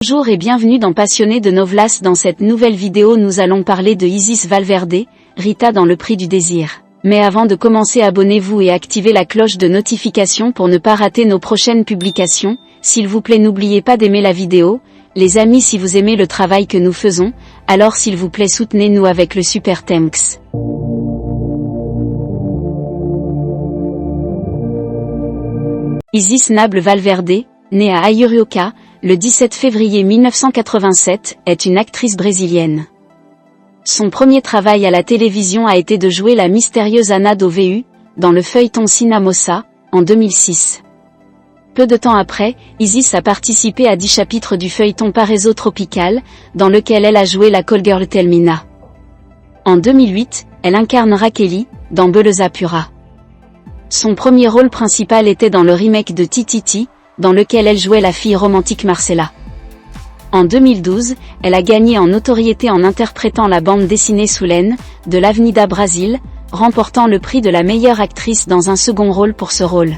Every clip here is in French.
Bonjour et bienvenue dans Passionné de Novelas. Dans cette nouvelle vidéo nous allons parler de Isis Valverde, Rita dans Le Prix du Désir. Mais avant de commencer, abonnez-vous et activez la cloche de notification pour ne pas rater nos prochaines publications. S'il vous plaît, n'oubliez pas d'aimer la vidéo. Les amis, si vous aimez le travail que nous faisons, alors s'il vous plaît soutenez-nous avec le super thanks. Isis Nable Valverde, née à Ayurioca, le 17 février 1987, est une actrice brésilienne. Son premier travail à la télévision a été de jouer la mystérieuse Ana do Vu, dans le feuilleton Sinamosa, en 2006. Peu de temps après, Isis a participé à 10 chapitres du feuilleton Paraíso Tropical, dans lequel elle a joué la callgirl Telmina. En 2008, elle incarne Raqueli, dans Beleza Pura. Son premier rôle principal était dans le remake de Tititi, dans lequel elle jouait la fille romantique Marcela. En 2012, elle a gagné en notoriété en interprétant la bande dessinée Soulène, de l'Avenida Brasil, remportant le prix de la meilleure actrice dans un second rôle pour ce rôle.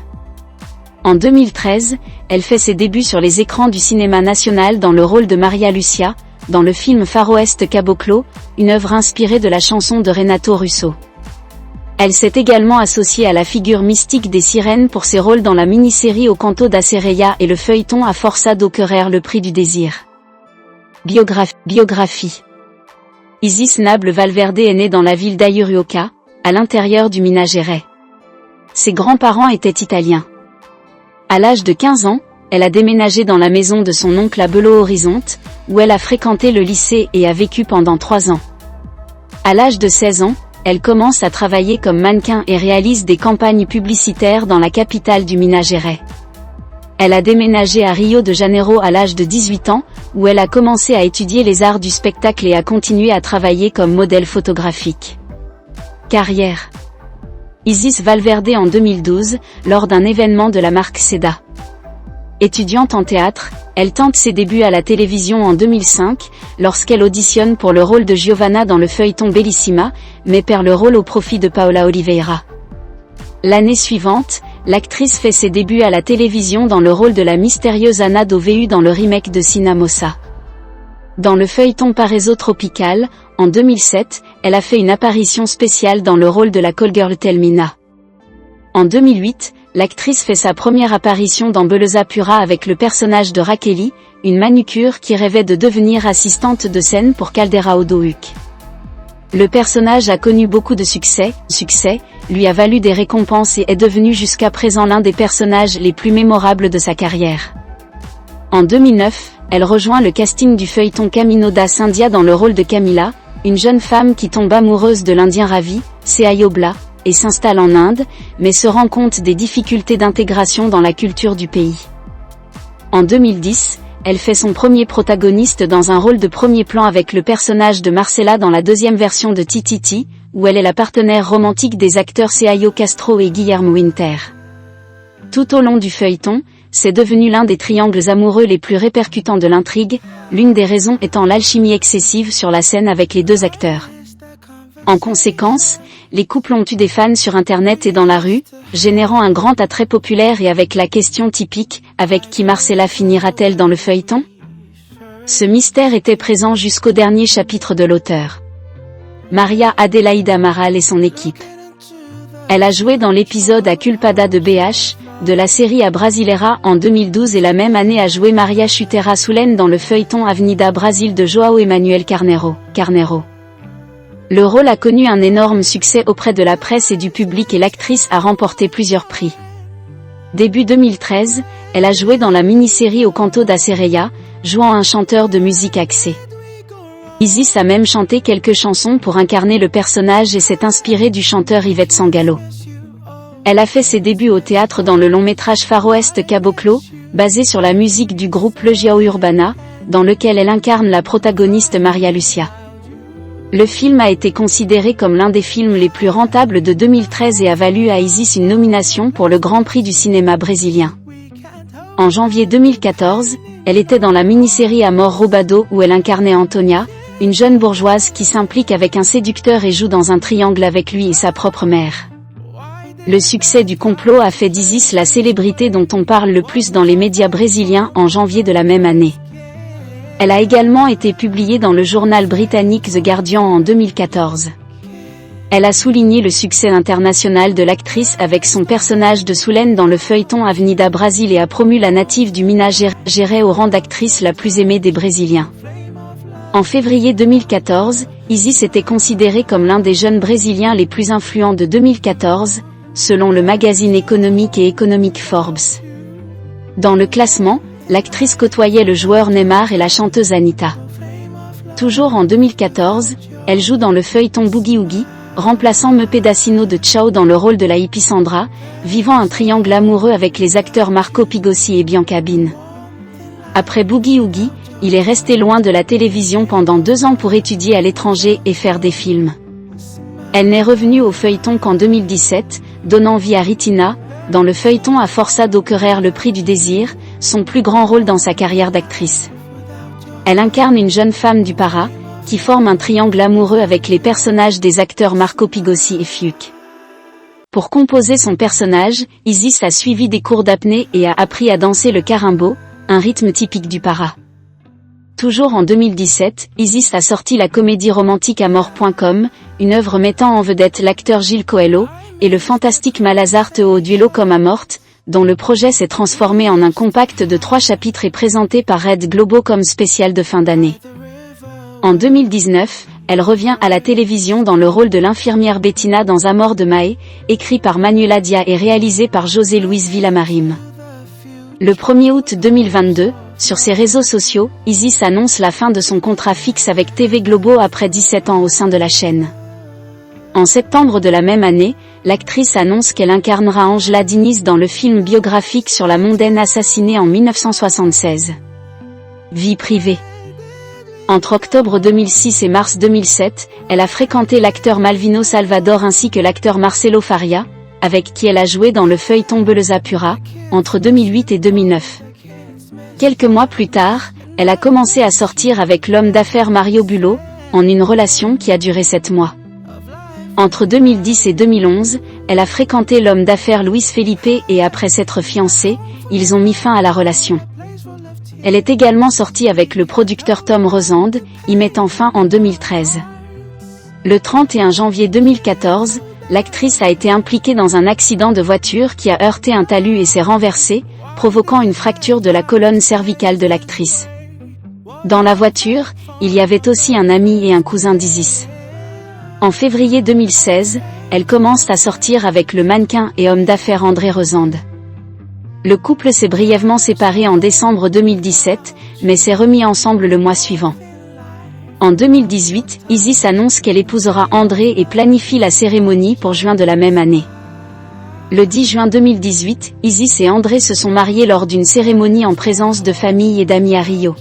En 2013, elle fait ses débuts sur les écrans du cinéma national dans le rôle de Maria Lucia, dans le film Faroeste Caboclo, une œuvre inspirée de la chanson de Renato Russo. Elle s'est également associée à la figure mystique des sirènes pour ses rôles dans la mini-série O Canto da Sereia et le feuilleton A Força do Querer Le Prix du Désir. Biographie. Isis Nable Valverde est née dans la ville d'Ayurioca, à l'intérieur du Minas Gerais. Ses grands-parents étaient italiens. À l'âge de 15 ans, elle a déménagé dans la maison de son oncle à Belo Horizonte, où elle a fréquenté le lycée et a vécu pendant 3 ans. À l'âge de 16 ans, elle commence à travailler comme mannequin et réalise des campagnes publicitaires dans la capitale du Minas Gerais. Elle a déménagé à Rio de Janeiro à l'âge de 18 ans, où elle a commencé à étudier les arts du spectacle et a continué à travailler comme modèle photographique. Carrière. Isis Valverde en 2012, lors d'un événement de la marque Seda. Étudiante en théâtre, elle tente ses débuts à la télévision en 2005, lorsqu'elle auditionne pour le rôle de Giovanna dans le feuilleton Bellissima, mais perd le rôle au profit de Paola Oliveira. L'année suivante, l'actrice fait ses débuts à la télévision dans le rôle de la mystérieuse Ana do Vu dans le remake de Sinamosa. Dans le feuilleton Paraíso Tropical, en 2007, elle a fait une apparition spéciale dans le rôle de la callgirl Telmina. En 2008, l'actrice fait sa première apparition dans Beleza Pura avec le personnage de Raqueli, une manucure qui rêvait de devenir assistante de scène pour Calderao do Hulk. Le personnage a connu beaucoup de succès, lui a valu des récompenses et est devenu jusqu'à présent l'un des personnages les plus mémorables de sa carrière. En 2009, elle rejoint le casting du feuilleton Camino das Índias dans le rôle de Camila, une jeune femme qui tombe amoureuse de l'Indien Ravi, Seayobla, et s'installe en Inde, mais se rend compte des difficultés d'intégration dans la culture du pays. En 2010, elle fait son premier protagoniste dans un rôle de premier plan avec le personnage de Marcela dans la deuxième version de Tititi, où elle est la partenaire romantique des acteurs Sergio Castro et Guillermo Winter. Tout au long du feuilleton, c'est devenu l'un des triangles amoureux les plus répercutants de l'intrigue, l'une des raisons étant l'alchimie excessive sur la scène avec les deux acteurs. En conséquence, les couples ont eu des fans sur internet et dans la rue, générant un grand attrait populaire et avec la question typique, avec qui Marcela finira-t-elle dans le feuilleton? Ce mystère était présent jusqu'au dernier chapitre de l'auteur. Maria Adelaide Amaral et son équipe. Elle a joué dans l'épisode A Culpada de BH, de la série A Brasileira en 2012 et la même année a joué Maria Chutera Soulène dans le feuilleton Avenida Brasil de João Emanuel Carneiro. Le rôle a connu un énorme succès auprès de la presse et du public et l'actrice a remporté plusieurs prix. Début 2013, elle a joué dans la mini-série O Canto da Sereia, jouant un chanteur de musique axé. Isis a même chanté quelques chansons pour incarner le personnage et s'est inspirée du chanteur Ivete Sangalo. Elle a fait ses débuts au théâtre dans le long-métrage Faroeste Caboclo, basé sur la musique du groupe Legião Urbana, dans lequel elle incarne la protagoniste Maria Lucia. Le film a été considéré comme l'un des films les plus rentables de 2013 et a valu à Isis une nomination pour le Grand Prix du cinéma brésilien. En janvier 2014, elle était dans la mini-série Amor Roubado où elle incarnait Antonia, une jeune bourgeoise qui s'implique avec un séducteur et joue dans un triangle avec lui et sa propre mère. Le succès du complot a fait d'Isis la célébrité dont on parle le plus dans les médias brésiliens en janvier de la même année. Elle a également été publiée dans le journal britannique The Guardian en 2014. Elle a souligné le succès international de l'actrice avec son personnage de Soulaine dans le feuilleton Avenida Brasil et a promu la native du Minas Gerais au rang d'actrice la plus aimée des Brésiliens. En février 2014, Isis était considérée comme l'un des jeunes Brésiliens les plus influents de 2014, selon le magazine économique et économique Forbes. Dans le classement, l'actrice côtoyait le joueur Neymar et la chanteuse Anitta. Toujours en 2014, elle joue dans le feuilleton Boogie Woogie, remplaçant Me Pedacino de Tchao dans le rôle de la hippie Sandra, vivant un triangle amoureux avec les acteurs Marco Pigossi et Bianca Bin. Après Boogie Woogie, il est resté loin de la télévision pendant 2 ans pour étudier à l'étranger et faire des films. Elle n'est revenue au feuilleton qu'en 2017, donnant vie à Ritina, dans le feuilleton A Força do Querer le prix du désir, son plus grand rôle dans sa carrière d'actrice. Elle incarne une jeune femme du Pará, qui forme un triangle amoureux avec les personnages des acteurs Marco Pigossi et Fiuk. Pour composer son personnage, Isis a suivi des cours d'apnée et a appris à danser le carimbo, un rythme typique du Pará. Toujours en 2017, Isis a sorti la comédie romantique Amor.com, une œuvre mettant en vedette l'acteur Gilles Coelho, et le fantastique Malazar Teo Duelo comme Amort, dont le projet s'est transformé en un compact de 3 chapitres et présenté par Red Globo comme spécial de fin d'année. En 2019, elle revient à la télévision dans le rôle de l'infirmière Bettina dans Amor de Mae, écrit par Manuela Dia et réalisé par José Luis Villamarim. Le 1er août 2022, sur ses réseaux sociaux, Isis annonce la fin de son contrat fixe avec TV Globo après 17 ans au sein de la chaîne. En septembre de la même année, l'actrice annonce qu'elle incarnera Angela Diniz dans le film biographique sur la mondaine assassinée en 1976. Vie privée. Entre octobre 2006 et mars 2007, elle a fréquenté l'acteur Malvino Salvador ainsi que l'acteur Marcelo Faria, avec qui elle a joué dans le feuilleton Beleza Pura, entre 2008 et 2009. Quelques mois plus tard, elle a commencé à sortir avec l'homme d'affaires Mario Bullo, en une relation qui a duré 7 mois. Entre 2010 et 2011, elle a fréquenté l'homme d'affaires Luis Felipe et après s'être fiancés, ils ont mis fin à la relation. Elle est également sortie avec le producteur Tom Rosand, y mettant fin en 2013. Le 31 janvier 2014, l'actrice a été impliquée dans un accident de voiture qui a heurté un talus et s'est renversée, provoquant une fracture de la colonne cervicale de l'actrice. Dans la voiture, il y avait aussi un ami et un cousin d'Isis. En février 2016, elle commence à sortir avec le mannequin et homme d'affaires André Rosand. Le couple s'est brièvement séparé en décembre 2017, mais s'est remis ensemble le mois suivant. En 2018, Isis annonce qu'elle épousera André et planifie la cérémonie pour juin de la même année. Le 10 juin 2018, Isis et André se sont mariés lors d'une cérémonie en présence de famille et d'amis à Rio.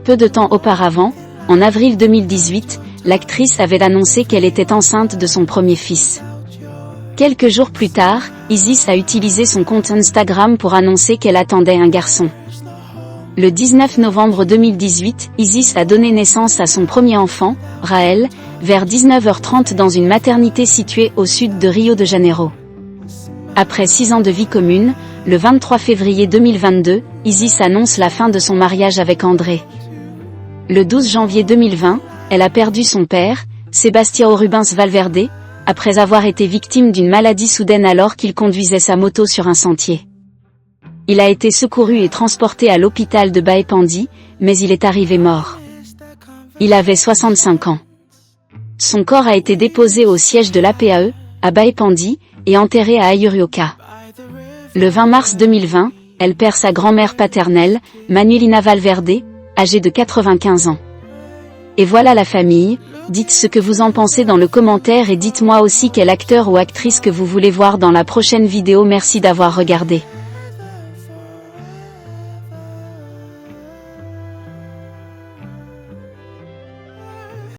Peu de temps auparavant, en avril 2018, l'actrice avait annoncé qu'elle était enceinte de son premier fils. Quelques jours plus tard, Isis a utilisé son compte Instagram pour annoncer qu'elle attendait un garçon. Le 19 novembre 2018, Isis a donné naissance à son premier enfant, Raël, vers 19h30 dans une maternité située au sud de Rio de Janeiro. Après 6 ans de vie commune, le 23 février 2022, Isis annonce la fin de son mariage avec André. Le 12 janvier 2020, elle a perdu son père, Sebastião Rubens Valverde, après avoir été victime d'une maladie soudaine alors qu'il conduisait sa moto sur un sentier. Il a été secouru et transporté à l'hôpital de Baepandi, mais il est arrivé mort. Il avait 65 ans. Son corps a été déposé au siège de l'APAE, à Baepandi, et enterré à Ayurioca. Le 20 mars 2020, elle perd sa grand-mère paternelle, Manuelina Valverde, âgée de 95 ans. Et voilà la famille. Dites ce que vous en pensez dans le commentaire et dites-moi aussi quel acteur ou actrice que vous voulez voir dans la prochaine vidéo. Merci d'avoir regardé.